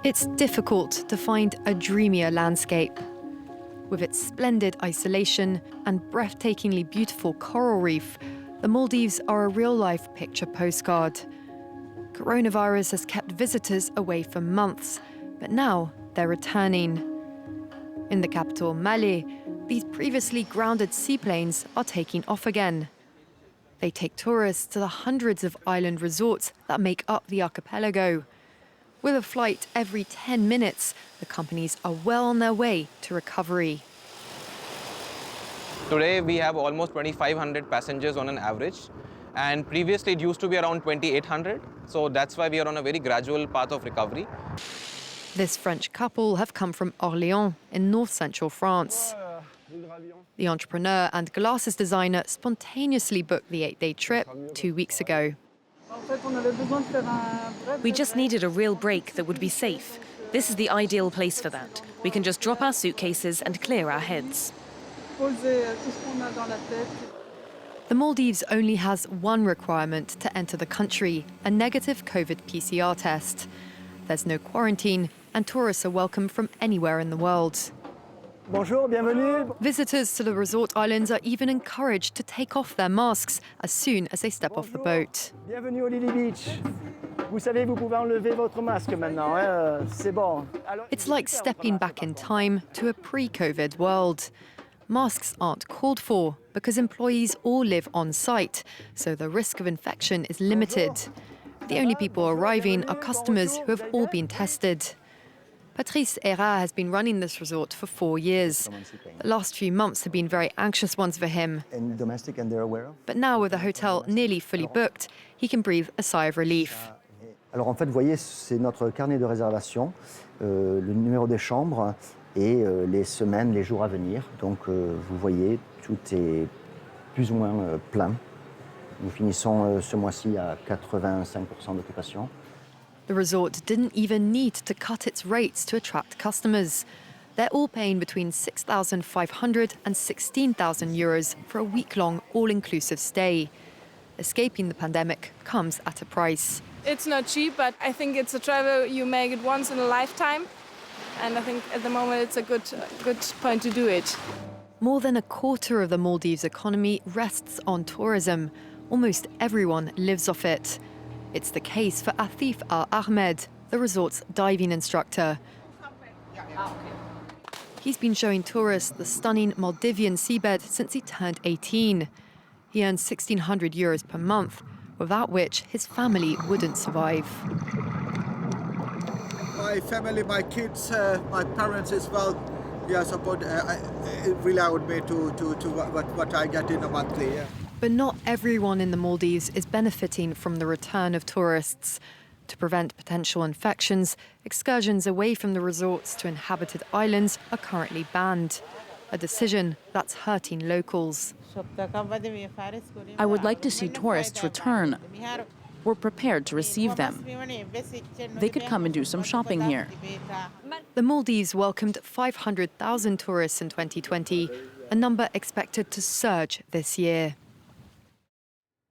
It's difficult to find a dreamier landscape. With its splendid isolation and breathtakingly beautiful coral reef, the Maldives are a real-life picture postcard. Coronavirus has kept visitors away for months, but now they're returning. In the capital, Malé, these previously grounded seaplanes are taking off again. They take tourists to the hundreds of island resorts that make up the archipelago. With a flight every 10 minutes, the companies are well on their way to recovery. Today we have almost 2,500 passengers on an average, and previously it used to be around 2,800, so that's why we are on a very gradual path of recovery. This French couple have come from Orléans in north-central France. The entrepreneur and glasses designer spontaneously booked the 8-day trip 2 weeks ago. We just needed a real break that would be safe. This is the ideal place for that. We can just drop our suitcases and clear our heads. The Maldives only has one requirement to enter the country, a negative COVID PCR test. There's no quarantine, and tourists are welcome from anywhere in the world. Bonjour, bienvenue. Visitors to the resort islands are even encouraged to take off their masks as soon as they step off the boat. Bienvenue au Lily Beach. Vous savez, vous pouvez enlever votre masque maintenant, c'est bon. It's like stepping back in time to a pre-COVID world. Masks aren't called for because employees all live on site, so the risk of infection is limited. The only people arriving are customers who have all been tested. PATRICE AIRA has been running this resort for 4 years. The last few months have been very anxious ones for him. Domestic and they're aware of. But now, with the hotel nearly fully booked, he can breathe a sigh of relief. Alors en fait, vous voyez, c'est notre carnet de réservation, le numéro des chambres et les semaines, les jours à venir. Donc vous voyez, tout est plus ou moins plein. Nous finissons ce mois-ci à 85% d'occupation. The resort didn't even need to cut its rates to attract customers. They're all paying between 6,500 and 16,000 euros for a week-long all-inclusive stay. Escaping the pandemic comes at a price. It's not cheap, but I think it's a travel you make it once in a lifetime. And I think at the moment it's a good point to do it. More than a quarter of the Maldives economy rests on tourism. Almost everyone lives off it. It's the case for Atif Al-Ahmed, the resort's diving instructor. He's been showing tourists the stunning Maldivian seabed since he turned 18. He earns 1,600 euros per month, without which his family wouldn't survive. My family, my kids, my parents as well, support, rely on me to what I get in a monthly. Yeah. But not everyone in the Maldives is benefiting from the return of tourists. To prevent potential infections, excursions away from the resorts to inhabited islands are currently banned, a decision that's hurting locals. I would like to see tourists return. We're prepared to receive them. They could come and do some shopping here. The Maldives welcomed 500,000 tourists in 2020, a number expected to surge this year.